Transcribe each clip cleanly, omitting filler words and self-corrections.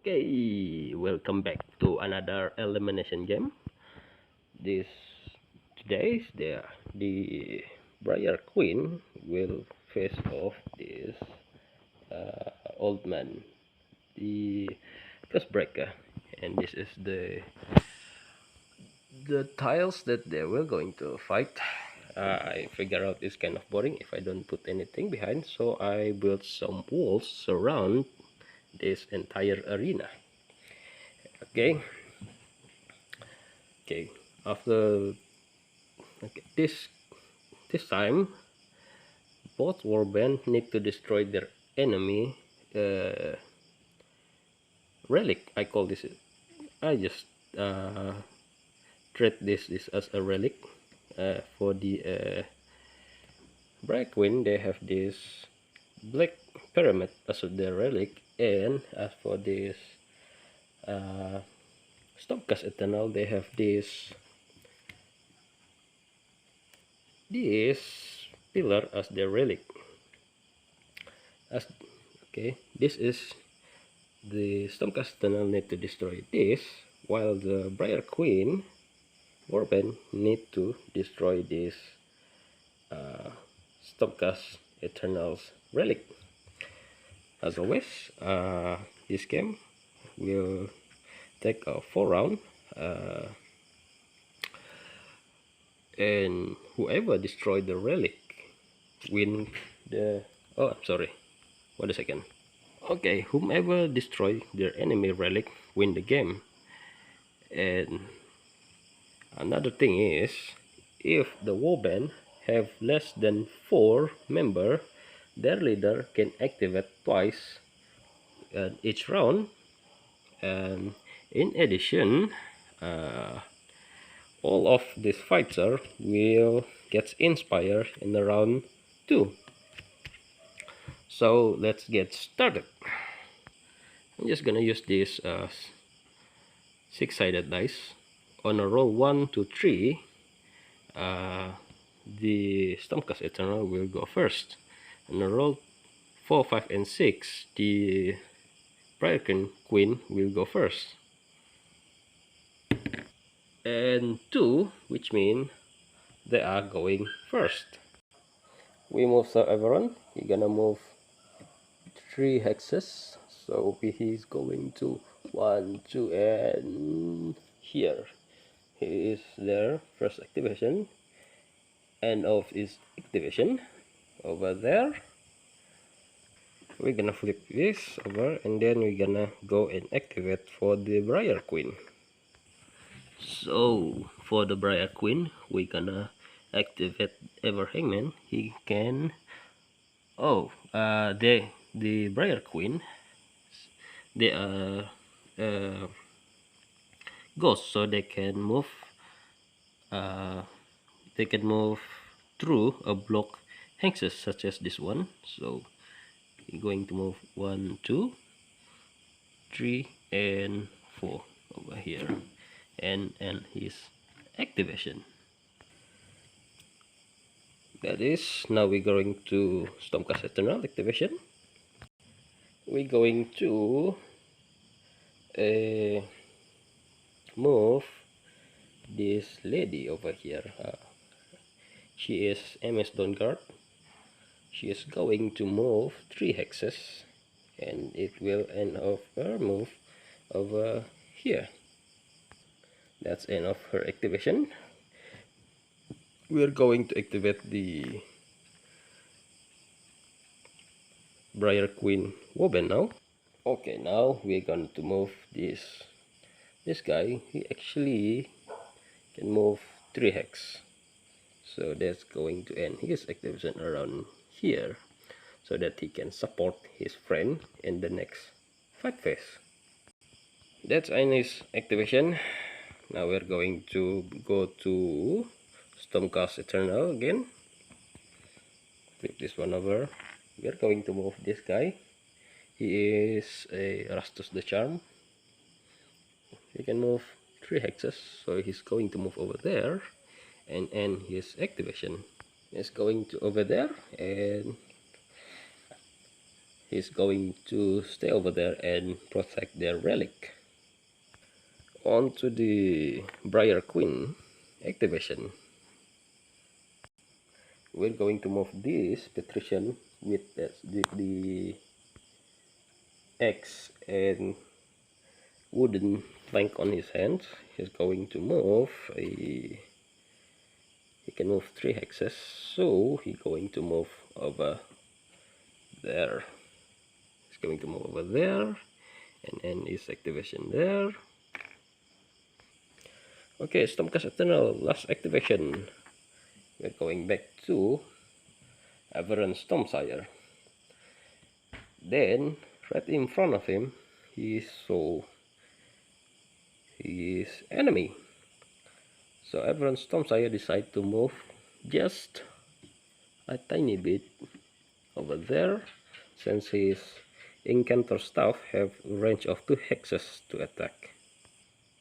Okay, welcome back to another elimination game. This today's the Briar Queen will face off this old man, the first breaker, and this is the tiles that they were going to fight. I figure out it's kind of boring if I don't put anything behind, so I built some walls around this entire arena. Okay, okay. After okay, this time, both warband need to destroy their enemy uh, relic. I call this. I just uh, treat this as a relic. For the Bright Queen, they have this black pyramid as their relic, and as for this uh, Stormcast Eternal, they have this pillar as their relic. As okay, this is the Stormcast Tunnel need to destroy this, while the Briar Queen Warband need to destroy this Stormcast Eternal's relic. As always, this game will take a 4 round, and whoever destroy the relic win the. Oh, I'm sorry. Wait a second. Okay, whomever destroy their enemy relic win the game. And another thing is, if the warband have less than 4 members, their leader can activate twice each round. And in addition, uh, all of these fighters will get inspired in the round 2. So let's get started. I'm just gonna use this 6-sided dice. On a roll 1 to 3, the Stormcast Eternal will go first. On a roll 4, 5, and 6, the Briar Queen will go first. And 2, which means they are going first. We move so everyone. We're gonna move 3 hexes. So he's going to 1, 2, and here. He is their first activation. End of his activation over there. We're gonna flip this over, and then we're gonna go and activate for the Briar Queen. So for the Briar Queen, we're gonna activate Ever Hangman. He can the Briar Queen, they are ghosts, so uh, they can move through a block hexes such as this one. So you're going to move 1, 2, 3, and 4 over here, and his activation. That is, now we're going to Stormcast Eternal activation. We're going to move this lady over here. She is MS Dawnguard. She is going to move 3 hexes, and it will end of her move over here. That's end of her activation. We are going to activate the Briar Queen Woben now. Okay, now we're going to move this guy. He actually can move 3 hex, so that's going to end his activation around here, so that he can support his friend in the next fight phase. That's his activation. Now we're going to go to Stormcast Eternal again. Flip this one over. We're going to move this guy. He is a Rastus the Charm. He can move 3 hexes, so he's going to move over there and end his activation. He's going to over there, and he's going to stay over there and protect their relic. On to the Briar Queen activation. We're going to move this Patrician with the X and wooden plank on his hands. He's going to move he can move 3 hexes, so he's going to move over there. He's going to move over there and end his activation there. Okay, Stormcast Eternal, last activation. We're going back to Aberrant Stormsire. Then, right in front of him, he saw his enemy. So Aberrant Stormsire decided to move just a tiny bit over there, since his Incantor Staff have range of 2 hexes to attack.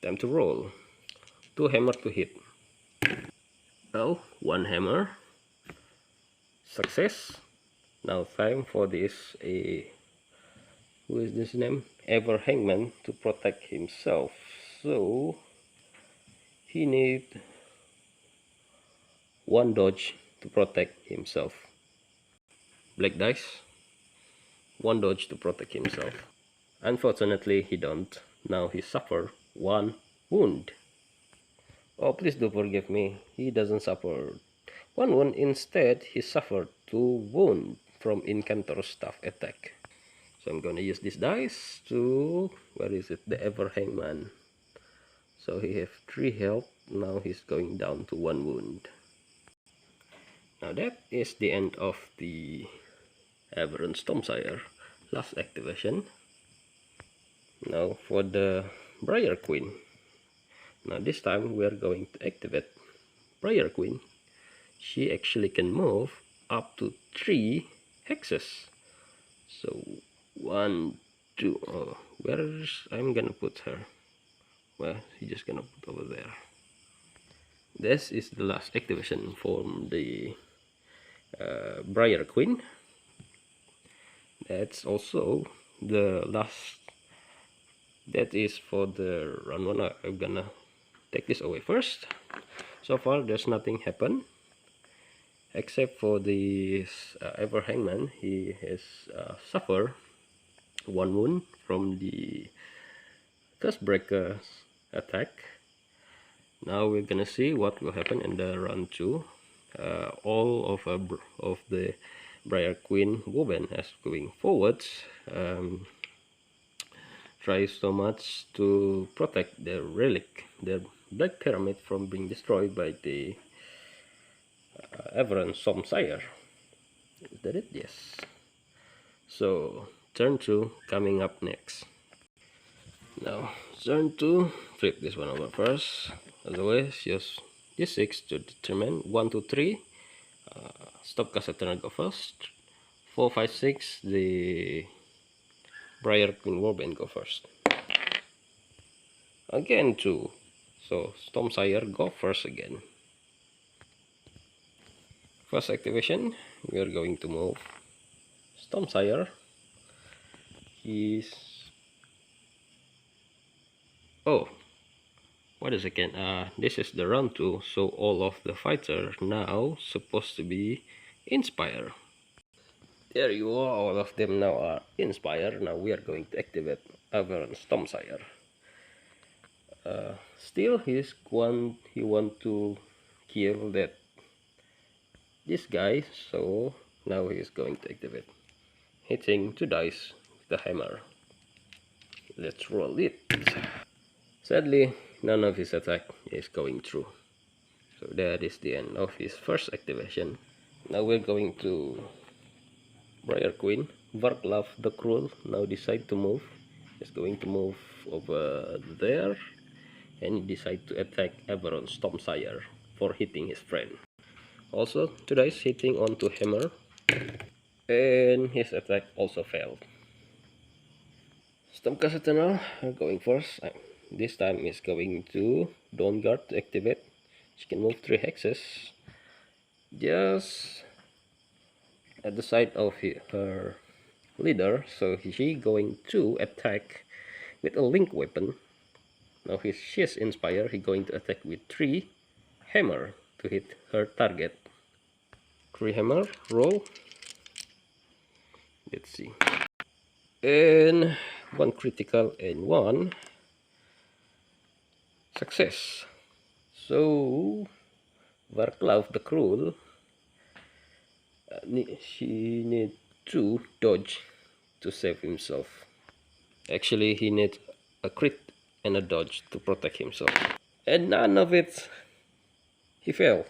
Time to roll. 2 hammer to hit. Now, 1 hammer. Success. Now time for this who is this name? Ever Hangman to protect himself. So he need 1 dodge to protect himself. Black dice. 1 dodge to protect himself. Unfortunately, he don't. Now he suffer 1 wound. Oh, please do forgive me. He doesn't suffer 1 wound. Instead, he suffered 2 wounds from Incantor Staff attack. So I'm gonna use this dice to, where is it? The Ever Hangman. So he have 3 health. Now he's going down to 1 wound. Now that is the end of the Aberrant Stormsire last activation. Now for the Briar Queen. Now this time we are going to activate Briar Queen. She actually can move up to 3 hexes. So 1, 2, oh, where's I'm gonna put her? Well, she's just gonna put over there. This is the last activation from the Briar Queen. That's also the last. That is for the round 1. I'm gonna take this away first. So far there's nothing happened except for this Ever Hangman. He has suffered 1 wound from the Cursebreaker's attack. Now we're gonna see what will happen in the round 2. All of the Briar Queen woman as going forwards tries so much to protect the relic, the Black Pyramid, from being destroyed by the Aberrant Stormsire. Is that it? Yes. So turn 2 coming up next. Now turn 2, flip this one over first. As always, use D6 to determine 1, 2, 3. Stormcast Eternal go first. 4, 5, 6. The Briar Queen Warband go first. Again 2. So Stormsire go first again. First activation, we are going to move Stormsire. He's what is again? This is the round 2, so all of the fighters now supposed to be inspire. There you are, all of them now are inspire. Now we are going to activate Aberrant Stormsire. Still he want to kill this guy, so now he is going to activate, hitting 2 dice with the hammer. Let's roll it. Sadly, none of his attack is going through. So that is the end of his first activation. Now we're going to Briar Queen. Varklav the Cruel now decide to move. He's going to move over there, and he decide to attack Aberrant Stormsire for hitting his friend. Also, 2 dice hitting onto hammer, and his attack also failed. Stormcast Eternal are going first. This time is going to Dawn Guard to activate. She can move 3 hexes just at the side of her leader, so she going to attack with a link weapon. Now she's inspired, he's going to attack with 3 hammer to hit her target. 3 hammer, roll. Let's see. And 1 critical and 1 success. So Varklav the Cruel, she need to dodge to save himself. Actually, he needs a crit and a dodge to protect himself. And none of it, he fell.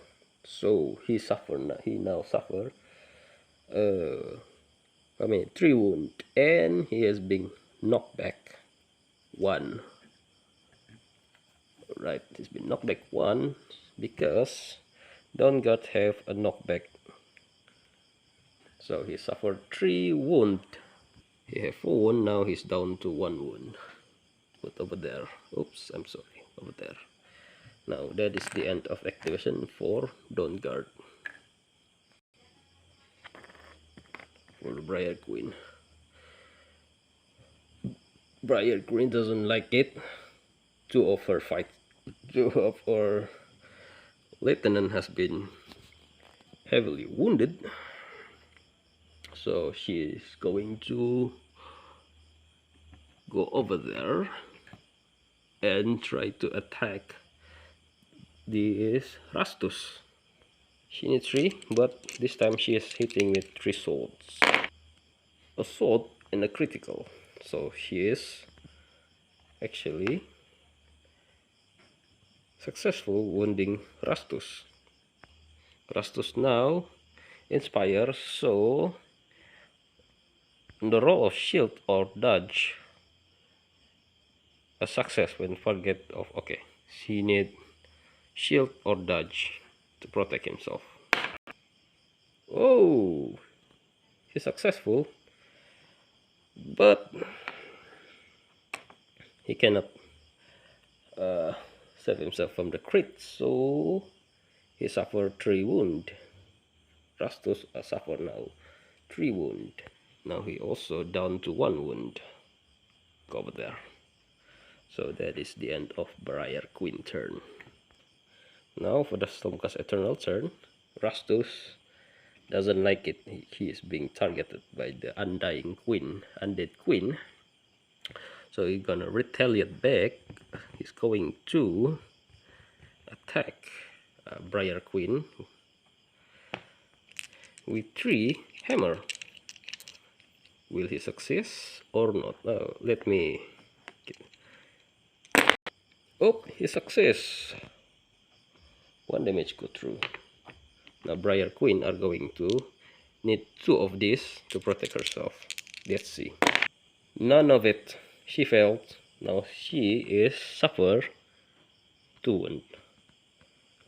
So he now suffer 3 wound, and he has been knocked back 1. Right, he's been knocked back 1 because Don't God have a knockback. So he suffered 3 wound. He have 4 wound, now he's down to 1 wound. Put over there. Oops, I'm sorry. Over there. Now that is the end of activation for Dawn Guard. For the Briar Queen. Briar Queen doesn't like it. 2 of her lieutenant has been heavily wounded. So she is going to go over there and try to attack this Rastus. She needs 3, but this time she is hitting with 3 swords. A sword and a critical. So she is actually successful wounding Rastus. Rastus now inspires, so the roll of shield or dodge a success when forget of she need shield or dodge to protect himself. Oh, he's successful, but he cannot save himself from the crit, so he suffered 3 wound. Rastus suffer now 3 wound. Now he also down to 1 wound. Go over there. So that is the end of Briar Queen turn. Now for the Stormcast Eternal turn, Rastus doesn't like it. He is being targeted by the Undying Queen, Undead Queen. So he's gonna retaliate back. He's going to attack Briar Queen with 3 hammer. Will he success or not? Let me oh, he success. 1 damage go through. Now Briar Queen are going to need 2 of these to protect herself. Let's see. None of it. She failed. Now she is suffer 2 wound.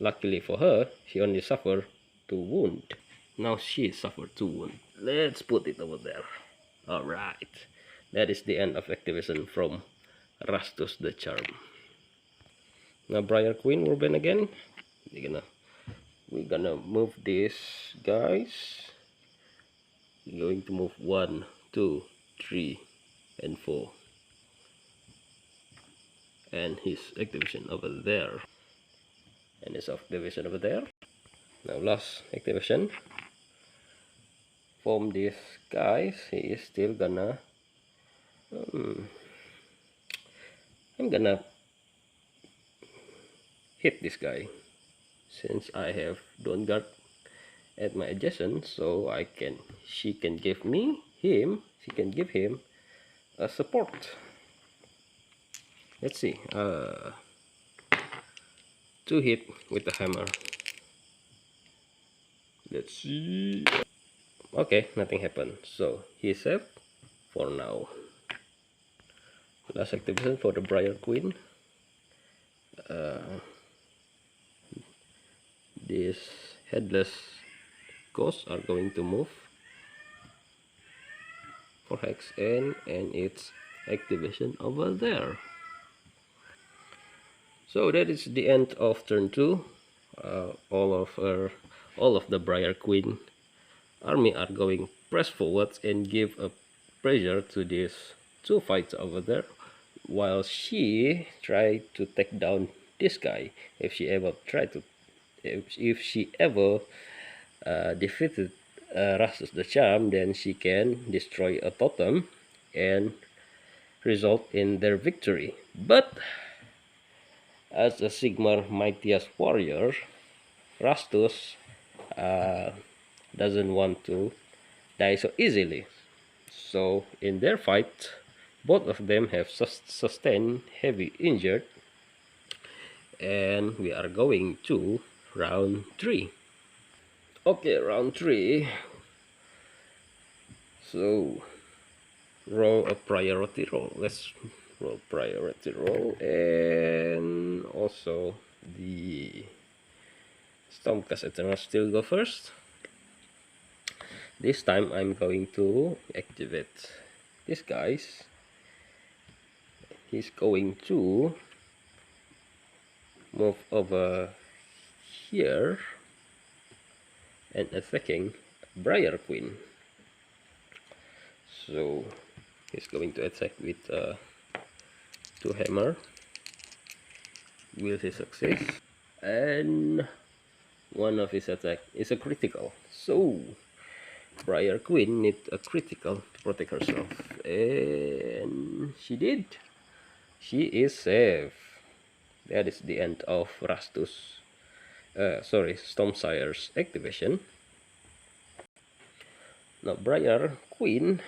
Luckily for her, she only suffer 2 wound. Now she suffered 2 wound. Let's put it over there. Alright. That is the end of activation from Rastus the Charm. Now Briar Queen will ban again. We're gonna move these guys. We're going to move 1, 2, 3, and 4. And his activation over there. And his activation over there. Now last activation. From these guys, he is still gonna I'm gonna hit this guy since I have Dawn Guard at my adjacent, so she can give him a support. Let's see, 2 hit with the hammer. Let's see. Okay, nothing happened, so he's safe for now. Last activation for the Briar Queen. These headless ghosts are going to move for hex and its activation over there. So that is the end of turn 2. All of the Briar Queen army are going press forward and give a pressure to these two fights over there, while she tried to take down this guy. If she ever tried to, if she ever defeated Rastus the Charm, then she can destroy a totem and result in their victory. But as a Sigmar mightiest warrior, Rastus uh, doesn't want to die so easily. So in their fight, both of them have sustained heavy injured, and we are going to round 3. Okay, round 3. So roll a priority roll. Let's roll priority roll, and also the Stormcast Eternal still go first. This time I'm going to activate this guys. He's going to move over here and attacking Briar Queen. So he's going to attack with 2 hammer. Will he succeed? And one of his attack is a critical. So Briar Queen needs a critical to protect herself, and she did. She is safe. That is the end of Stormsire's activation. Now Briar Queen,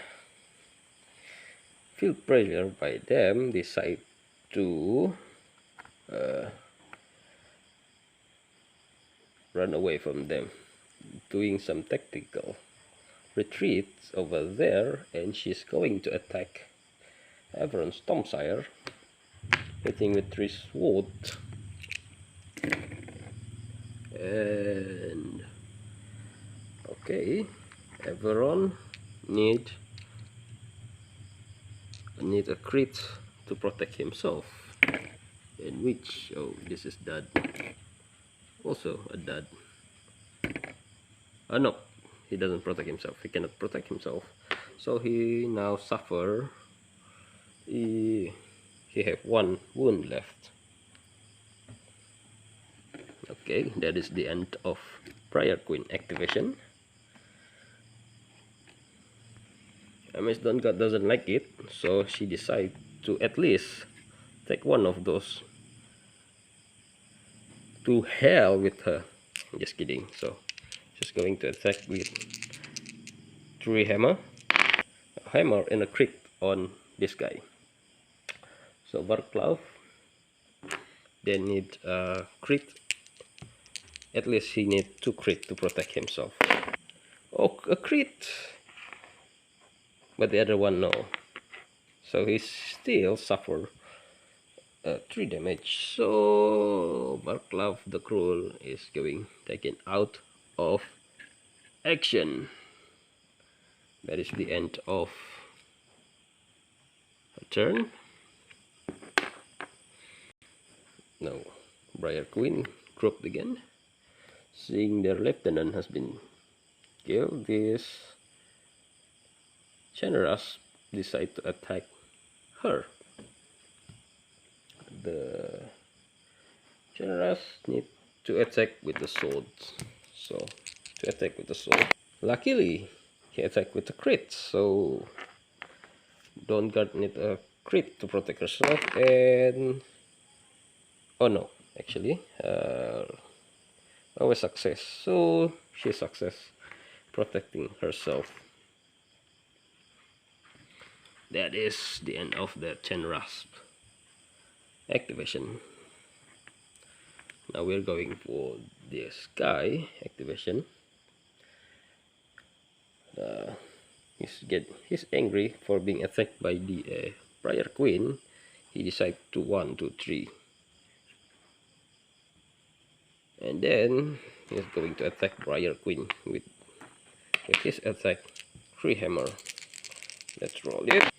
feel pressure by them, decide to run away from them, doing some tactical retreats over there, and she's going to attack Everon Stormsire, hitting with 3 swords. And okay, Everon need a crit to protect himself, in which, oh, this is dud, also a dud. No, he doesn't protect himself, he cannot protect himself, so he now suffer. He have 1 wound left. Okay, that is the end of Briar Queen activation. Miss Dawnguard doesn't like it, so she decides to at least take one of those. To hell with her. Just kidding. So she's going to attack with 3 hammer. A hammer and a crit on this guy. So Barclaw they need a crit. At least he needs 2 crit to protect himself. Oh, a crit! But the other one no. So he still suffer 3 damage. So Barclaw the Cruel is going taken out of action. That is the end of a turn. Now Briar Queen grouped again. Seeing their lieutenant has been killed, this generous decide to attack her. The generous need to attack with the sword. So to attack with the sword. Luckily he attacked with a crit, so Dawnguard need a crit to protect herself, and oh no, actually always success, so she success protecting herself. That is the end of the Chain Rasp activation. Now we're going for this guy activation. He's angry for being attacked by the Briar Queen. He decides to 1, 2, 3, and then he's going to attack Briar Queen with his attack 3 hammer. Let's roll it.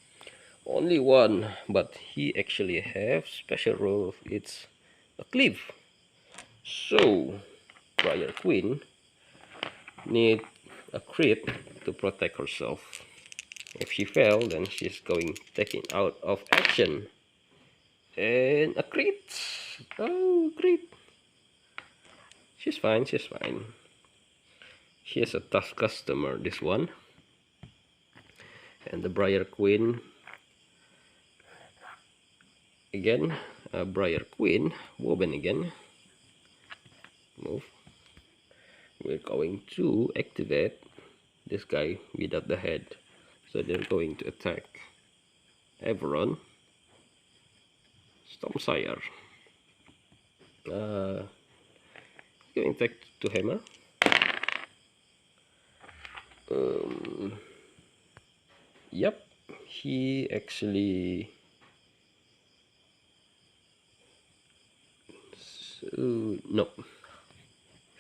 Only 1, but he actually have special rule. It's a cleave. So Briar Queen need a crit to protect herself, If she fails, then she's going taken out of action. And a crit. Oh, crit. She's fine, she's fine. She is a tough customer, this one. And the Briar Queen. Again, Briar Queen. Woven again. Move. We're going to activate this guy without the head. So they're going to attack Everon. Stormsire. Going back to hammer. Yep, he actually no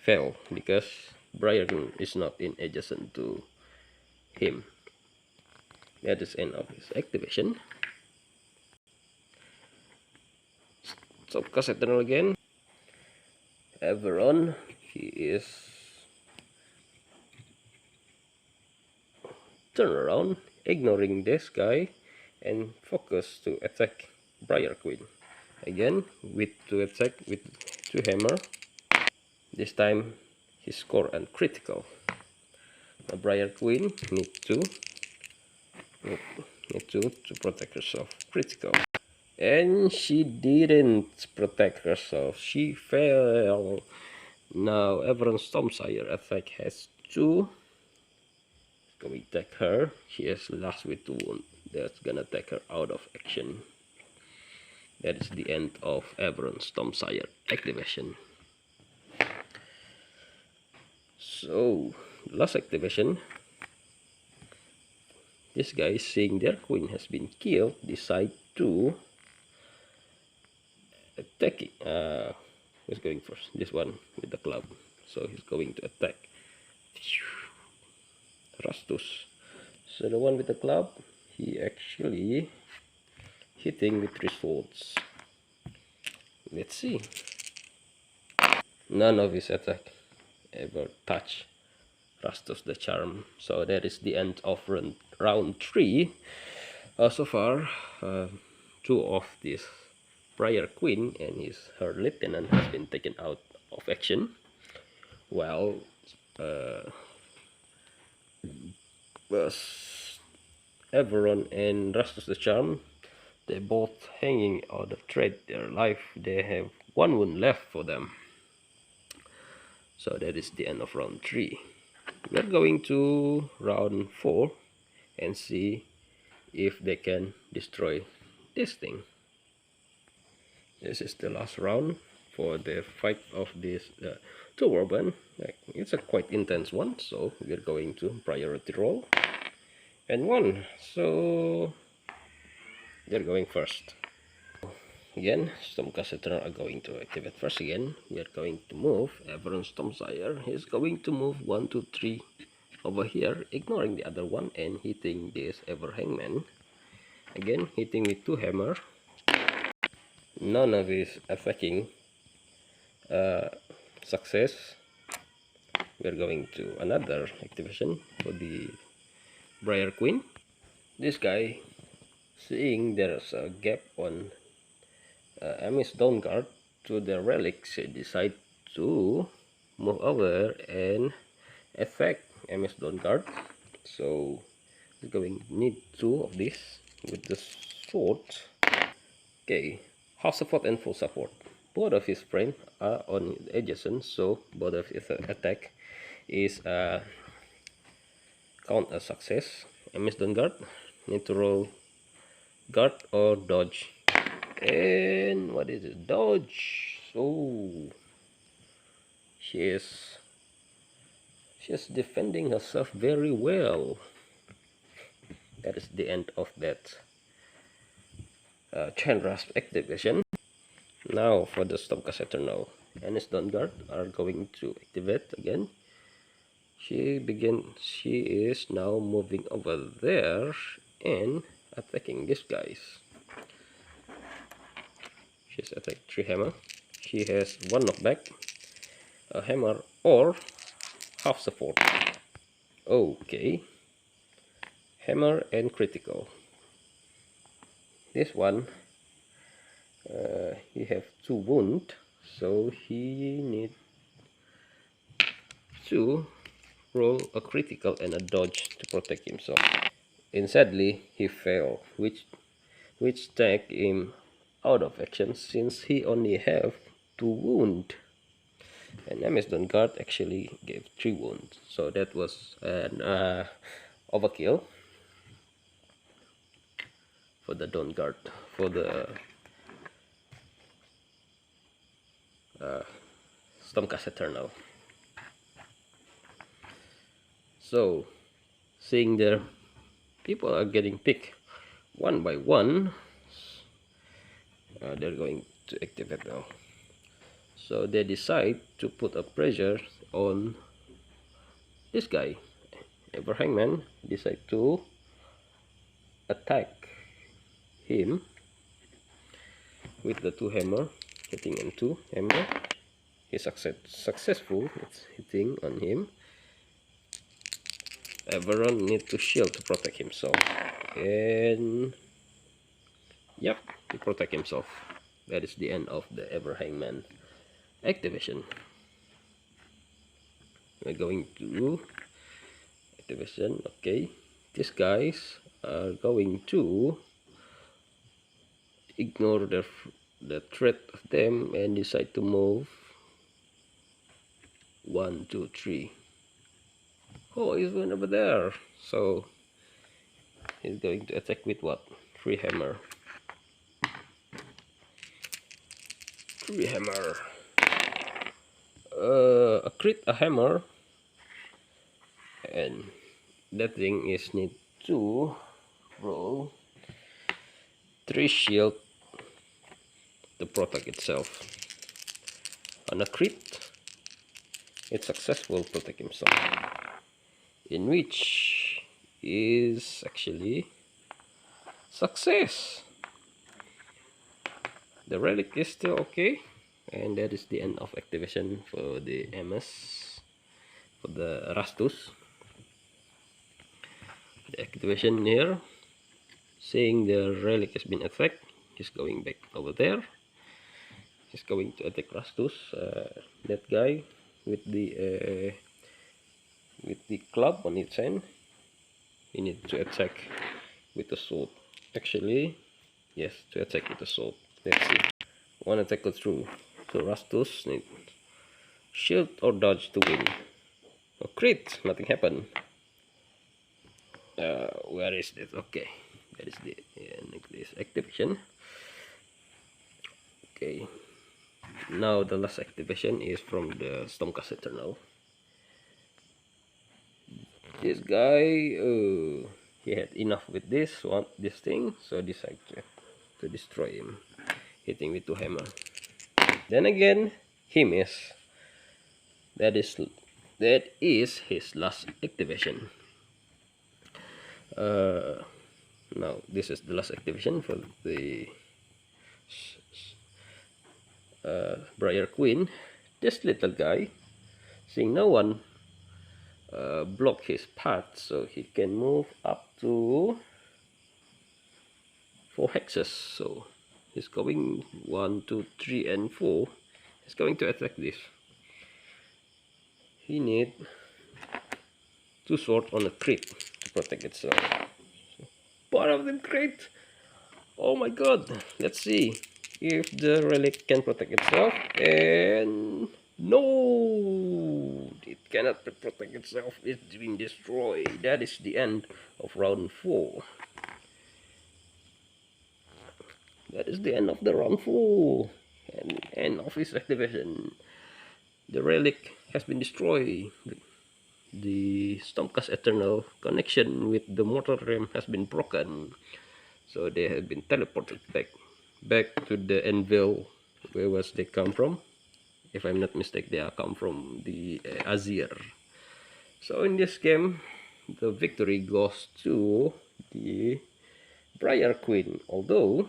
fail because Briar is not in adjacent to him. That is end of his activation. Stop cast eternal again. Everon, he is turn around, ignoring this guy, and focus to attack Briar Queen. Again, with to attack with 2 hammer. This time, he score and critical. The Briar Queen need to protect herself. Critical. And she didn't protect herself. She fell. Now Everon Stormsire attack has 2. Going to attack her. She is last with 2 wounds. That's gonna take her out of action. That is the end of Everon Stormsire activation. So last activation. This guy, seeing their queen has been killed, decide to attacking. Who's going first? This one with the club. So he's going to attack Rastus. So the one with the club, he actually hitting with 3 swords. Let's see. None of his attack ever touch Rastus the Charm. So that is the end of round 3. So far, 2 of this Briar Queen and her lieutenant has been taken out of action, while Everon and Rastus the Charm, they both hanging out of thread their life. They have 1 wound left for them. So that is the end of round 3. We're going to round 4 and see if they can destroy this thing. This is the last round for the fight of this 2 warband. It's a quite intense one, so we're going to priority roll and 1. So they're going first. Again, Stormcast Eternal are going to activate first again. We are going to move Everon Stormsire. He's going to move 1, 2, 3 over here, ignoring the other one and hitting this Ever Hangman. Again, hitting with 2 hammer. None of his attacking success. We're going to another activation for the Briar Queen. This guy, seeing there's a gap on Ami's Dawn Guard to the relics, he decide to move over and attack Ami's Dawn Guard. So we're going to need 2 of this with the sword. Okay, half support and full support. Both of his friends are on adjacent, so both of his attack is count as success. Ami's Dawn Guard need to roll guard or dodge. And what is it? Dodge. So she's defending herself very well. That is the end of that Chandra's activation. Now for the Stormcast Eternal. Ami's Dawn Guard are going to activate again. She is now moving over there and attacking these guys. She's attacked 3 hammer. She has 1 knockback, a hammer or half support. Okay. hammer and critical. This one, he have 2 wound, so he need to roll a critical and a dodge to protect himself. And sadly, he failed, which take him out of action since he only have 2 wound. And MS Don't Guard actually gave 3 wounds, so that was an overkill for the Don't Guard, for the Stormcast Eternal. So, seeing their people are getting picked one by one, they're going to activate now. So they decide to put a pressure on this guy. Ever Hangman decide to attack him with the 2 hammer, hitting on 2 hammer. He's successful. It's hitting on him. Everyone need to shield to protect himself, and yep, to protect himself. That is the end of the Ever Hangman activation. We're going to activation. Okay, these guys are going to ignore the threat of them and decide to move 1, 2, 3. Oh, he's going over there. So he's going to attack with what? 3 hammer. 3 hammer. A crit, a hammer, and that thing is need to roll 3 shield to protect itself. On a crit, it's successful protect himself, in which is actually success. The relic is still okay, and that is the end of activation for the MS, for the Rastus. The activation here, seeing the relic has been attacked, he's going back over there. He's going to attack Rastus, that guy with the club on its hand. He needs to attack with the sword. Actually, yes, to attack with the sword. Let's see. One attack goes through. So Rastus needs shield or dodge to win. Oh, crit! Nothing happened. Where is this? Okay, that is the end of this activation. Okay, now the last activation is from the Stormcast Eternal. This guy, he had enough with this thing, so decided to destroy him, hitting with 2 hammer. Then again, he missed. That is his last activation. Now this is the last activation for the Briar Queen. This little guy, seeing no one block his path, so he can move up to 4 hexes. So he's going 1, 2, 3, and 4. He's going to attack this. He need 2 swords on a crit to protect itself. Part of them crit. Oh my god! Let's see if the relic can protect itself. And no, it cannot protect itself. It's being destroyed. That is the end of round 4. That is the end of the round 4 and end of his activation. The relic has been destroyed. The Stormcast Eternal connection with the mortal realm has been broken, so they have been teleported back to the anvil. Where was they come from? If I'm not mistaken, they are come from the Azir. So in this game, the victory goes to the Briar Queen, although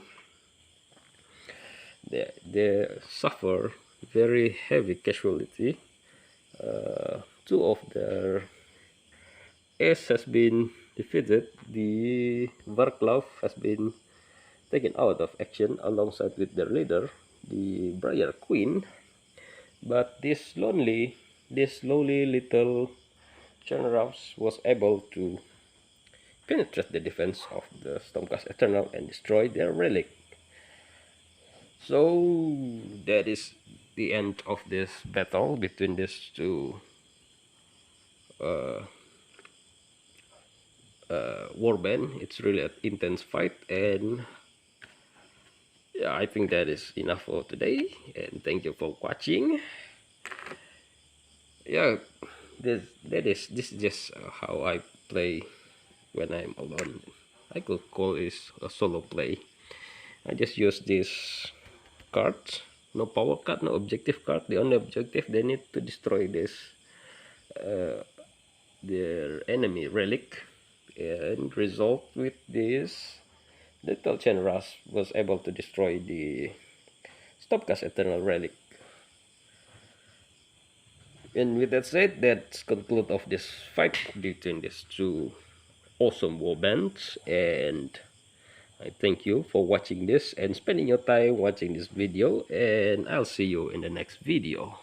they suffer very heavy casualty. 2 of their ace has been defeated, the Varklav has been taken out of action alongside with their leader, the Briar Queen. But this lowly little Chernarus was able to penetrate the defense of the Stormcast Eternal and destroy their relic. So that is the end of this battle between these two warband. It's really an intense fight, and yeah, I think that is enough for today. And thank you for watching. Yeah, this is just how I play when I'm alone. I could call this a solo play. I just use this cards, no power card, no objective card. The only objective, they need to destroy this their enemy relic, and result with this little Chenras was able to destroy the Stopcast Eternal relic. And with that said, that's conclude of this fight between these two awesome warbands, and I thank you for watching this and spending your time watching this video, and I'll see you in the next video.